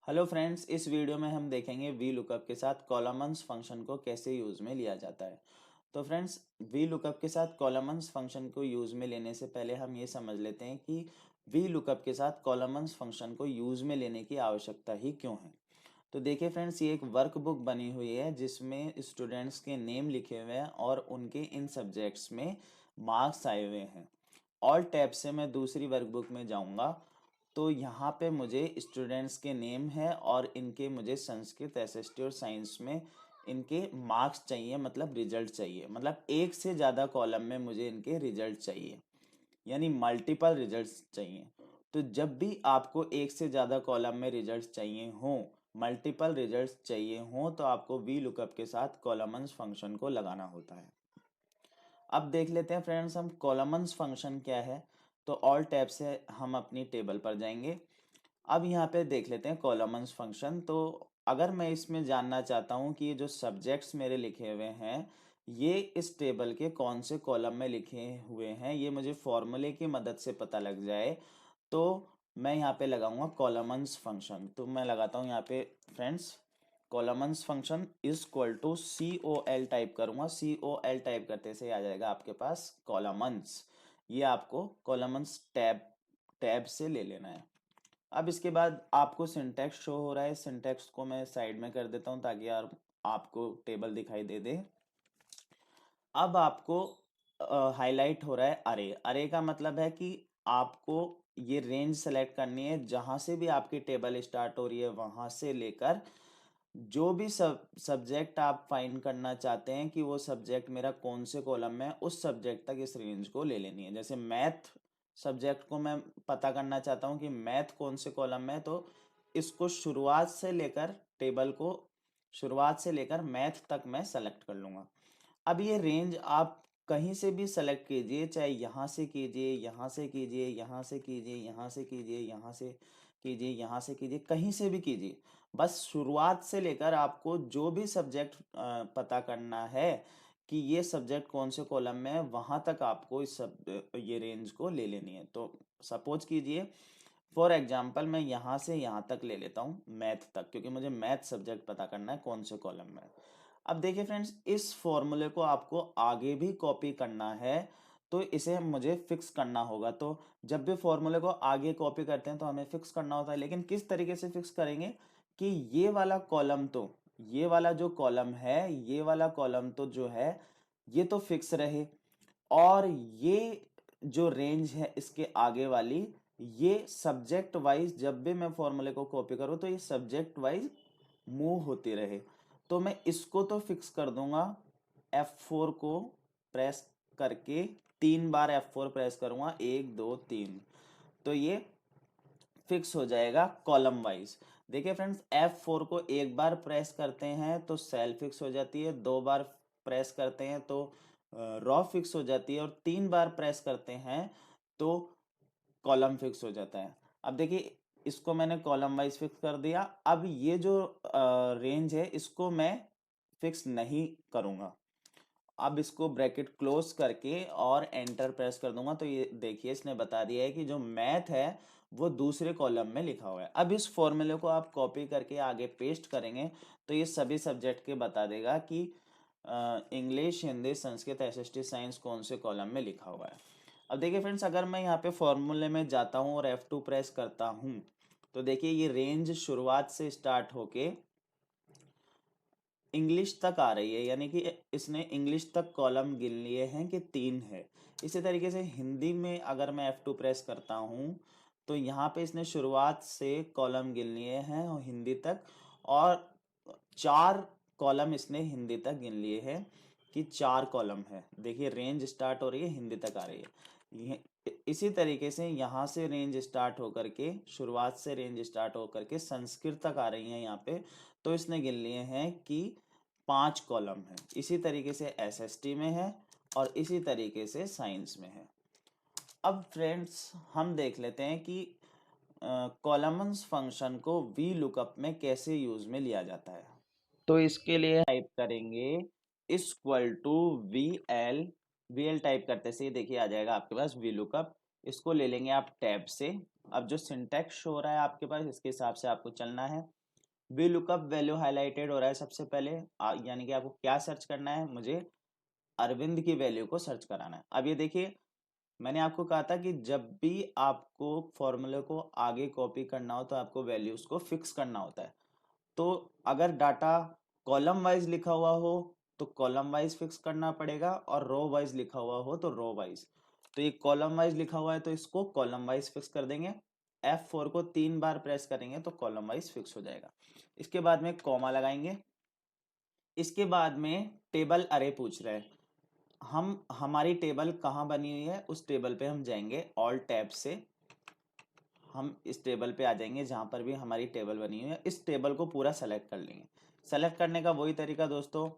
Hello friends, इस video में हम देखेंगे वी लुकअप के साथ कॉलमन्स फंक्शन को कैसे यूज़ में लिया जाता है। तो फ्रेंड्स, वी लुकअप के साथ कॉलमन्स फंक्शन को यूज़ में लेने से पहले हम ये समझ लेते हैं कि वी लुकअप के साथ कॉलमन्स फंक्शन को यूज़ में लेने की आवश्यकता ही क्यों है। तो देखिए फ्रेंड्स, ये एक वर्क बुक बनी हुई है जिसमें स्टूडेंट्स के नेम लिखे हुए हैं और उनके इन सब्जेक्ट्स में मार्क्स आए हुए हैं। ऑल टैब से मैं दूसरी वर्क बुक में जाऊंगा तो यहाँ पे मुझे स्टूडेंट्स के नेम है और इनके मुझे संस्कृत एसएसटी और साइंस में इनके मार्क्स चाहिए, मतलब रिजल्ट चाहिए। मतलब एक से ज़्यादा कॉलम में मुझे इनके रिजल्ट चाहिए, यानी मल्टीपल रिजल्ट्स चाहिए। तो जब भी आपको एक से ज़्यादा कॉलम में रिजल्ट्स चाहिए हों, मल्टीपल रिजल्ट्स चाहिए हों, तो आपको वी लुकअप के साथ कॉलमन्स फंक्शन को लगाना होता है। अब देख लेते हैं फ्रेंड्स, हम कॉलमन्स फंक्शन क्या है। तो ऑल टैब से हम अपनी टेबल पर जाएंगे। अब यहाँ पे देख लेते हैं कॉलमन्स फंक्शन। तो अगर मैं इसमें जानना चाहता हूँ कि ये जो सब्जेक्ट्स मेरे लिखे हुए हैं ये इस टेबल के कौन से कॉलम में लिखे हुए हैं, ये मुझे फॉर्मूले की मदद से पता लग जाए, तो मैं यहाँ पे लगाऊंगा कॉलमन्स फंक्शन। तो मैं लगाता हूँ यहाँ पे friends, columns function is equal to COL type करूंगा। COL टाइप करते से आ जाएगा आपके पास कॉलमन्स। ये आपको कॉलमन्स टैब टैब से ले लेना है। अब इसके बाद आपको सिंटैक्स शो हो रहा है, सिंटैक्स को मैं साइड में कर देता हूँ ताकि यार आपको टेबल दिखाई दे दे। अब आपको हाईलाइट हो रहा है अरे। अरे का मतलब है कि आपको ये रेंज सेलेक्ट करनी है, जहां से भी आपकी टेबल स्टार्ट हो रही है वहां से लेकर जो भी सब्जेक्ट आप फाइंड करना चाहते हैं कि वो सब्जेक्ट मेरा कौन से कॉलम में है, उस सब्जेक्ट तक इस रेंज को ले लेनी है। जैसे मैथ सब्जेक्ट को मैं पता करना चाहता हूँ कि मैथ कौन से कॉलम में है, तो इसको शुरुआत से लेकर टेबल को शुरुआत से लेकर मैथ तक मैं सेलेक्ट कर लूंगा। अब ये रेंज आप कहीं से भी सेलेक्ट कीजिए, चाहे यहाँ से कीजिए, यहाँ से कीजिए, यहाँ से कीजिए, यहाँ से कीजिए, यहाँ से कीजिए, यहाँ से कीजिए, कहीं से भी कीजिए। बस शुरुआत से लेकर आपको जो भी सब्जेक्ट पता करना है कि ये सब्जेक्ट कौन से कॉलम में है, वहां तक आपको ये रेंज को ले लेनी है। तो सपोज कीजिए फॉर एग्जाम्पल मैं यहाँ से यहाँ तक ले लेता हूँ मैथ तक, क्योंकि मुझे मैथ सब्जेक्ट पता करना है कौन से कॉलम में है। अब देखिए फ्रेंड्स, इस फॉर्मूले को आपको आगे भी कॉपी करना है, तो इसे मुझे फिक्स करना होगा। तो जब भी फॉर्मूले को आगे कॉपी करते हैं तो हमें फिक्स करना होता है, लेकिन किस तरीके से फिक्स करेंगे कि ये वाला कॉलम, तो ये वाला जो कॉलम है, ये वाला कॉलम तो जो है ये तो फिक्स रहे, और ये जो रेंज है इसके आगे वाली, ये सब्जेक्ट वाइज जब भी मैं फॉर्मूले को कॉपी करूं तो ये सब्जेक्ट वाइज मूव होती रहे। तो मैं इसको तो फिक्स कर दूंगा, F4 को प्रेस करके 3 बार F4 प्रेस करूंगा, 1 2 3, तो ये फिक्स हो जाएगा कॉलम वाइज। देखिए फ्रेंड्स, F4 को एक बार प्रेस करते हैं तो सेल फिक्स हो जाती है, 2 बार प्रेस करते हैं तो रॉ फिक्स हो जाती है, और 3 बार प्रेस करते हैं तो कॉलम फिक्स हो जाता है। अब देखिए, इसको मैंने कॉलम वाइज फिक्स कर दिया। अब ये जो रेंज है इसको मैं फिक्स नहीं करूंगा। अब इसको ब्रैकेट क्लोज करके और एंटर प्रेस कर दूंगा, तो ये देखिए इसने बता दिया है कि जो मैथ है वो दूसरे कॉलम में लिखा हुआ है। अब इस फॉर्मूले को आप कॉपी करके आगे पेस्ट करेंगे तो ये सभी सब्जेक्ट के बता देगा कि English, Hindi, Sanskrit, SST, science कौन से कॉलम में लिखा हुआ है। अब देखिए फ्रेंड्स, अगर मैं यहाँ पे फॉर्मूले में जाता हूँ और F2 प्रेस करता हूँ तो देखिए ये रेंज शुरुआत से स्टार्ट होके इंग्लिश तक आ रही है, यानी कि इसने इंग्लिश तक कॉलम गिन लिए हैं कि 3 है। इसी तरीके से हिंदी में अगर मैं F2 प्रेस करता हूँ तो यहाँ पे इसने शुरुआत से कॉलम गिन लिए हैं और हिंदी तक, और 4 कॉलम इसने हिंदी तक गिन लिए हैं कि 4 कॉलम है। देखिए रेंज स्टार्ट हो रही है, हिंदी तक आ रही है। इसी तरीके से यहाँ से रेंज स्टार्ट होकर के, शुरुआत से रेंज स्टार्ट होकर के संस्कृत तक आ रही है यहाँ पे, तो इसने गिन लिए हैं कि 5 कॉलम है। इसी तरीके से एसएसटी में है और इसी तरीके से साइंस में है। अब फ्रेंड्स, हम देख लेते हैं कि कॉलमन्स फंक्शन को वी लुकअप में कैसे यूज में लिया जाता है। तो इसके लिए टाइप करेंगे equal to V L type करते से देखिए आ जाएगा आपके पास वी लुकअप। इसको ले लेंगे आप टैब से, अब जो सिंटैक्स शो हो रहा है आपके पास, इसके हिसाब से आपको चलना है। वी लुकअप वैल्यू हाईलाइटेड हो रहा है सबसे पहले, यानी कि आपको क्या सर्च करना है, मुझे अरविंद की वैल्यू को सर्च कराना है। अब ये देखिए, मैंने आपको कहा था कि जब भी आपको फॉर्मूले को आगे कॉपी करना हो तो आपको वैल्यूज को फिक्स करना होता है। तो अगर डाटा कॉलम वाइज लिखा हुआ हो तो कॉलम वाइज फिक्स करना पड़ेगा, और रो वाइज लिखा हुआ हो तो रो वाइज। तो ये कॉलम वाइज लिखा हुआ है तो इसको कॉलम वाइज फिक्स कर देंगे। F4 को 3 बार प्रेस करेंगे तो कॉलम वाइज फिक्स हो जाएगा। इसके बाद में कॉमा लगाएंगे। इसके बाद में टेबल अरे पूछ रहे हैं, हम हमारी टेबल कहाँ बनी हुई है उस टेबल पे हम जाएंगे, ऑल टैब से हम इस टेबल पे आ जाएंगे जहां पर भी हमारी टेबल बनी हुई है। इस टेबल को पूरा सेलेक्ट कर लेंगे। सेलेक्ट करने का वही तरीका दोस्तों,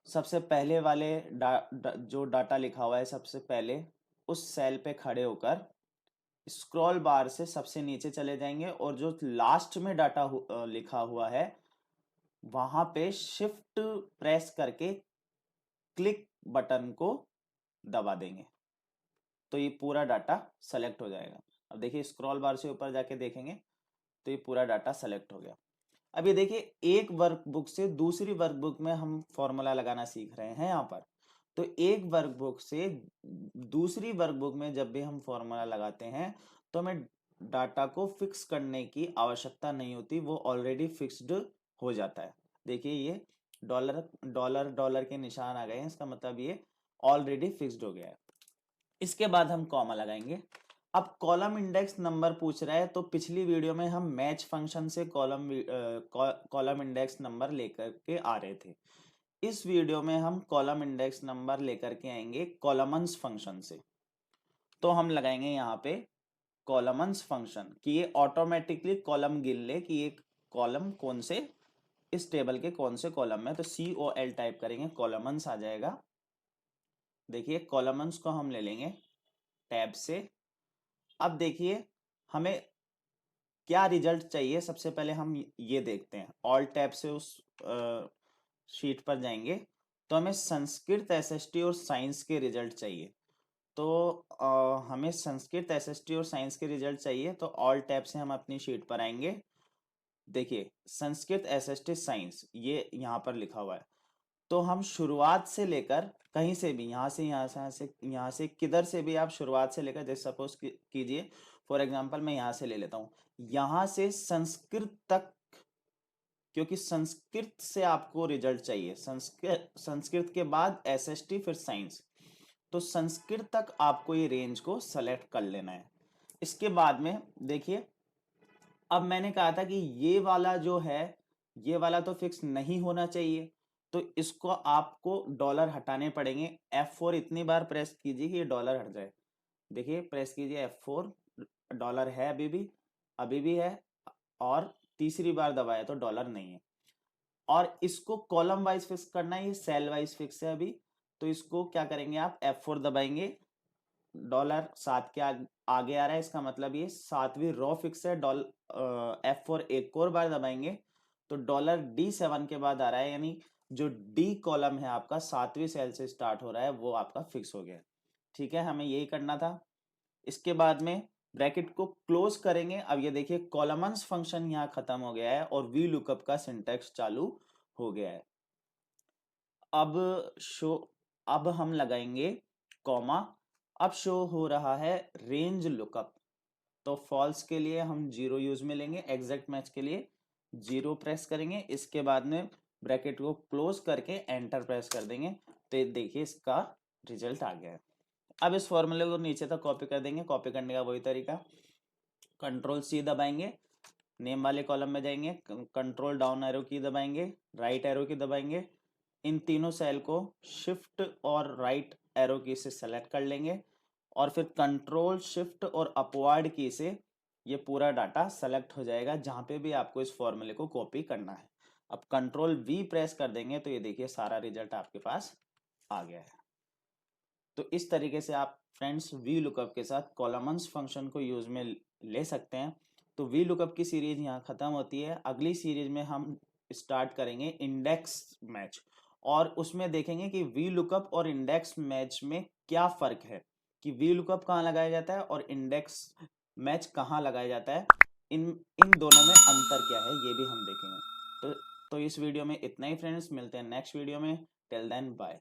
सबसे पहले वाले जो डाटा लिखा हुआ है सबसे पहले उस सेल पे खड़े होकर स्क्रॉल बार से सबसे नीचे चले जाएंगे, और जो लास्ट में डाटा लिखा हुआ है वहां पे शिफ्ट प्रेस करके क्लिक बटन को दबा देंगे तो ये पूरा डाटा सेलेक्ट हो जाएगा। अब देखिए स्क्रॉल बार से ऊपर जाके देखेंगे तो ये पूरा डाटा सेलेक्ट हो गया। अब ये देखिए, एक वर्कबुक से दूसरी वर्कबुक में हम फॉर्मूला लगाना सीख रहे हैं यहाँ पर। तो एक वर्कबुक से दूसरी वर्कबुक में जब भी हम फॉर्मूला लगाते हैं तो हमें डाटा को फिक्स करने की आवश्यकता नहीं होती, वो ऑलरेडी फिक्स्ड हो जाता है। देखिए ये डॉलर डॉलर डॉलर के निशान आ गए हैं, इसका मतलब ये ऑलरेडी फिक्स्ड हो गया है। इसके बाद हम कॉमा लगाएंगे। अब कॉलम इंडेक्स नंबर पूछ रहा है, तो पिछली वीडियो में हम मैच फंक्शन से कॉलम इंडेक्स नंबर लेकर के आ रहे थे। इस वीडियो में हम कॉलम इंडेक्स नंबर लेकर के आएंगे कॉलमन्स फंक्शन से। तो हम लगाएंगे यहाँ पे कॉलमन्स फंक्शन कि ये ऑटोमेटिकली कॉलम गिन ले कि एक कॉलम कौन से, इस टेबल के कौन से कॉलम में। तो COL टाइप करेंगे, कॉलमन्स आ जाएगा। देखिए कॉलमन्स को हम ले लेंगे टैब से। अब देखिए हमें क्या रिजल्ट चाहिए, सबसे पहले हम ये देखते हैं। ऑल टैब से उस शीट पर जाएंगे तो हमें संस्कृत एसएसटी और साइंस के रिजल्ट चाहिए। तो हमें संस्कृत एसएसटी और साइंस के रिजल्ट चाहिए, तो ऑल टैब से हम अपनी शीट पर आएंगे। देखिए संस्कृत एसएसटी साइंस ये यहाँ पर लिखा हुआ है। तो हम शुरुआत से लेकर कहीं से भी, यहाँ से किधर से भी आप शुरुआत से लेकर, जैसे सपोज कीजिए फॉर एग्जांपल मैं यहाँ से ले लेता हूँ, यहाँ से संस्कृत तक, क्योंकि संस्कृत से आपको रिजल्ट चाहिए। संस्कृत के बाद एसएसटी फिर साइंस, तो संस्कृत तक आपको ये रेंज को सेलेक्ट कर लेना है। इसके बाद में देखिए, अब मैंने कहा था कि ये वाला जो है, ये वाला तो फिक्स नहीं होना चाहिए, तो इसको आपको डॉलर हटाने पड़ेंगे। F4 इतनी बार प्रेस कीजिए कि ये डॉलर हट जाए। देखिए प्रेस कीजिए F4, डॉलर है अभी भी है, और तीसरी बार दबाया तो डॉलर नहीं है। और इसको कॉलम वाइज फिक्स करना है, ये सेल वाइज फिक्स है अभी। तो इसको क्या करेंगे, आप F4 दबाएंगे, डॉलर 7 के आगे आ रहा है, इसका मतलब ये 7वीं रो फिक्स है। F4 एक और बार दबाएंगे तो डॉलर D7 के बाद आ रहा है, यानी जो डी कॉलम है आपका 7वीं सेल से स्टार्ट हो रहा है वो आपका फिक्स हो गया। ठीक है, हमें यही करना था। इसके बाद में ब्रैकेट को क्लोज करेंगे। अब ये देखिए कॉलमन्स फंक्शन यहाँ खत्म हो गया है और वी लुकअप का सिंटैक्स चालू हो गया है। अब हम लगाएंगे कॉमा। अब शो हो रहा है रेंज लुकअप, तो फॉल्स के लिए हम 0 यूज में लेंगे, एग्जैक्ट मैच के लिए 0 प्रेस करेंगे। इसके बाद में ब्रैकेट को क्लोज करके एंटर प्रेस कर देंगे, तो देखिए इसका रिजल्ट आ गया है। अब इस फॉर्मूले को नीचे तक कॉपी कर देंगे। कॉपी करने का वही तरीका, कंट्रोल C दबाएंगे, नेम वाले कॉलम में जाएंगे, कंट्रोल डाउन एरो की दबाएंगे, राइट एरो की दबाएंगे। इन तीनों सेल को शिफ्ट और राइट एरो की से सेलेक्ट कर लेंगे, और फिर कंट्रोल शिफ्ट और अपवर्ड की से ये पूरा डाटा सेलेक्ट हो जाएगा जहां पे भी आपको इस फॉर्मूले को कॉपी करना है। अब कंट्रोल V प्रेस कर देंगे तो ये देखिए सारा रिजल्ट आपके पास आ गया है। तो इस तरीके से आप फ्रेंड्स वी लुकअप के साथ कॉलमन्स फंक्शन को यूज में ले सकते हैं। तो वी लुकअप की सीरीज यहाँ खत्म होती है। अगली सीरीज में हम स्टार्ट करेंगे इंडेक्स मैच, और उसमें देखेंगे कि वी लुकअप और इंडेक्स मैच में क्या फर्क है, कि वी लुकअप कहाँ लगाया जाता है और इंडेक्स मैच कहाँ लगाया जाता है, इन इन दोनों में अंतर क्या है ये भी हम देखेंगे। तो इस वीडियो में इतना ही फ्रेंड्स, मिलते हैं नेक्स्ट वीडियो में। Till then bye.